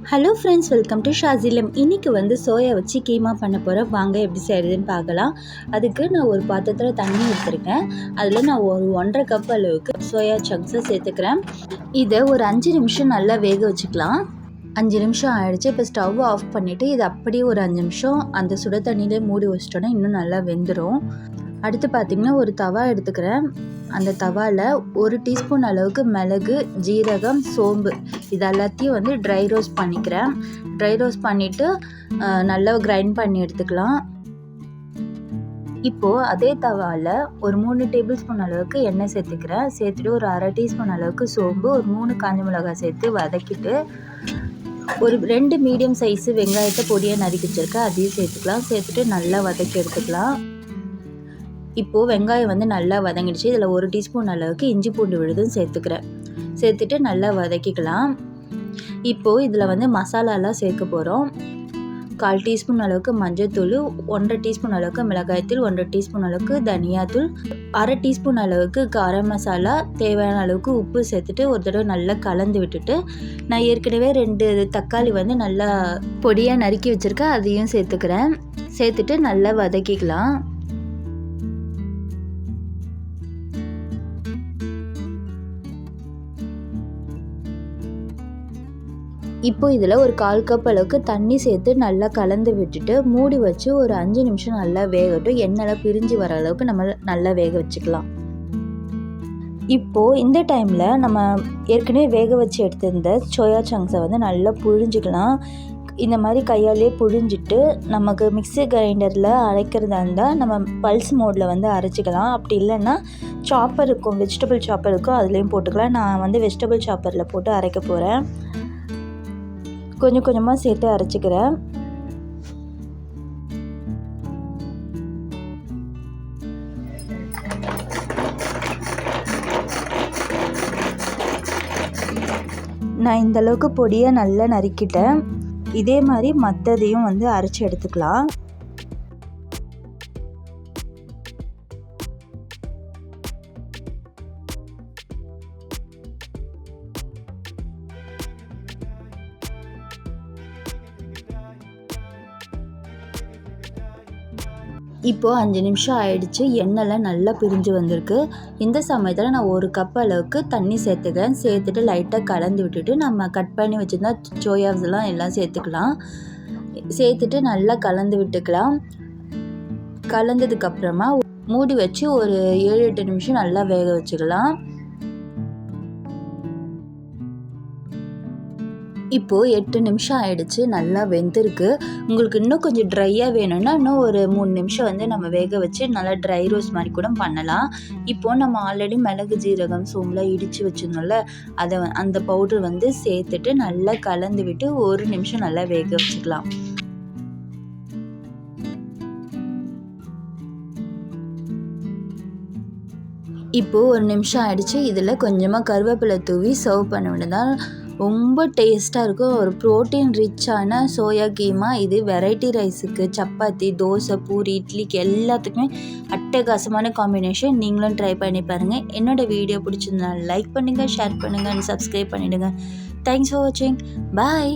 Hello friends, welcome to ஷாசிலம். இன்றைக்கி soya வச்சு கீமா பண்ண போகிறேன். வாங்க எப்படி செய்கிறதுன்னு பார்க்கலாம். அதுக்கு நான் ஒரு பாத்திரத்தில் தண்ணி எடுத்துருக்கேன். அதில் நான் ஒரு 1.5 கப் அளவுக்கு சோயா சங்க்ஸை சேர்த்துக்கிறேன். இதை ஒரு 5 நிமிஷம் நல்லா வேக வச்சுக்கலாம். 5 நிமிஷம் ஆகிடுச்சு. இப்போ ஸ்டவ் ஆஃப் பண்ணிவிட்டு இதை அப்படியே ஒரு 5 நிமிஷம் அந்த சுட தண்ணியிலே மூடி வச்சிட்டோன்னா இன்னும் நல்லா வெந்துடும். அடுத்து பார்த்திங்கன்னா ஒரு தவா எடுத்துக்கிறேன். அந்த தவாவில் 1 டீஸ்பூன் அளவுக்கு மிளகு, ஜீரகம், சோம்பு இது எல்லாத்தையும் ட்ரை ரோஸ்ட் பண்ணிக்கிறேன். ட்ரை ரோஸ்ட் பண்ணிவிட்டு நல்லா கிரைண்ட் பண்ணி எடுத்துக்கலாம். இப்போது அதே தவாவில் ஒரு 3 டேபிள் ஸ்பூன் அளவுக்கு எண்ணெய் சேர்த்துக்கிறேன். சேர்த்துட்டு ஒரு 1/2 டீஸ்பூன் அளவுக்கு சோம்பு, ஒரு 3 காஞ்ச மிளகாய் சேர்த்து வதக்கிட்டு ஒரு 2 மீடியம் சைஸு வெங்காயத்தை பொடியாக நறுக்கி வச்சுருக்கேன். அதையும் சேர்த்துக்கலாம். சேர்த்துட்டு நல்லா வதக்கி எடுத்துக்கலாம். இப்போது வெங்காயம் நல்லா வதங்கிடுச்சு. இதில் 1 டீஸ்பூன் அளவுக்கு இஞ்சி பூண்டு விழுதும் சேர்த்துக்கிறேன். சேர்த்துட்டு நல்லா வதக்கிக்கலாம். இப்போது இதில் மசாலாலாம் சேர்க்க போகிறோம். 1/4 டீஸ்பூன் அளவுக்கு மஞ்சள்தூள், 1.5 டீஸ்பூன் அளவுக்கு மிளகாய்த்தூள், 1.5 டீஸ்பூன் அளவுக்கு தனியாத்தூள், 1/2 டீஸ்பூன் அளவுக்கு கரம் மசாலா, தேவையான அளவுக்கு உப்பு சேர்த்துட்டு ஒரு தடவை நல்லா கலந்து விட்டுட்டு நான் ஏற்கனவே 2 தக்காளி நல்லா பொடியாக நறுக்கி வச்சுருக்கேன். அதையும் சேர்த்துக்கிறேன். சேர்த்துட்டு நல்லா வதக்கிக்கலாம். இப்போ இதில் ஒரு 1/4 கப் அளவுக்கு தண்ணி சேர்த்து நல்லா கலந்து விட்டுட்டு மூடி வச்சு ஒரு 5 நிமிஷம் நல்லா வேகட்டும். எண்ணெய்லாம் பிரிஞ்சு வர அளவுக்கு நம்ம நல்லா வேக வச்சுக்கலாம். இப்போது இந்த டைமில் நம்ம ஏற்கனவே வேக வச்சு எடுத்திருந்த சோயா சங்க்ஸை நல்லா புழிஞ்சிக்கலாம். இந்த மாதிரி கையாலே புழிஞ்சிட்டு நமக்கு மிக்ஸி கிரைண்டரில் அரைக்கிறதா இருந்தால் நம்ம பல்ஸ் மோடில் அரைச்சிக்கலாம். அப்படி இல்லைன்னா சாப்பர் இருக்கும், வெஜிடபிள் சாப்பர் இருக்கும், அதுலேயும் போட்டுக்கலாம். நான் வெஜிடபிள் சாப்பரில் போட்டு அரைக்க போகிறேன். கொஞ்சம் கொஞ்சமாக சேர்த்து அரைச்சிக்கிறேன். நான் இந்த அளவுக்கு பொடியாக நல்லா நறுக்கிட்டேன். இதே மாதிரி மற்றதையும் அரைச்சி எடுத்துக்கலாம். இப்போது 5 நிமிஷம் ஆயிடுச்சு. எண்ணெய்லாம் நல்லா பிரிஞ்சு வந்திருக்கு. இந்த சமயத்தில் நான் 1 கப் அளவுக்கு தண்ணி சேர்த்துக்கிறேன். சேர்த்துட்டு லைட்டாக கலந்து விட்டுட்டு நம்ம கட் பண்ணி வச்சுருந்தா சோயாஸ்லாம் எல்லாம் சேர்த்துக்கலாம். சேர்த்துட்டு நல்லா கலந்து விட்டுக்கலாம். கலந்ததுக்கப்புறமா மூடி வச்சு ஒரு 7-8 நிமிஷம் நல்லா வேக வச்சுக்கலாம். இப்போது 8 நிமிஷம் ஆகிடுச்சு. நல்லா வெந்திருக்கு. உங்களுக்கு இன்னும் கொஞ்சம் ட்ரையாக வேணும்னா இன்னும் ஒரு 3 நிமிஷம் நம்ம வேக வச்சு நல்லா ட்ரை ரோஸ்ட் மாதிரி கூட பண்ணலாம். இப்போது நம்ம ஆல்ரெடி மிளகு, ஜீரகம், சோம்புலாம் இடித்து வச்சுருந்தோம்ல, அதை அந்த பவுடர் சேர்த்துட்டு நல்லா கலந்து விட்டு 1 நிமிஷம் நல்லா வேக வச்சுக்கலாம். இப்போது 1 நிமிஷம் ஆகிடுச்சு. இதில் கொஞ்சமாக கருவேப்பிலை தூவி சர்வ் பண்ண வேண்டியதான். ரொம்ப டேஸ்ட்டாக இருக்கும். ஒரு ப்ரோட்டீன் ரிச்சான சோயா கீமா. இது வெரைட்டி ரைஸுக்கு, சப்பாத்தி, தோசை, பூரி, இட்லிக்கு எல்லாத்துக்குமே அட்டகாசமான காம்பினேஷன். நீங்களும் ட்ரை பண்ணி பாருங்கள். என்னோடய வீடியோ பிடிச்சிருந்தா லைக் பண்ணுங்கள், ஷேர் பண்ணுங்கள் அண்ட் சப்ஸ்கிரைப் பண்ணிவிடுங்க. தேங்க்ஸ் ஃபார் வாட்சிங். பாய்.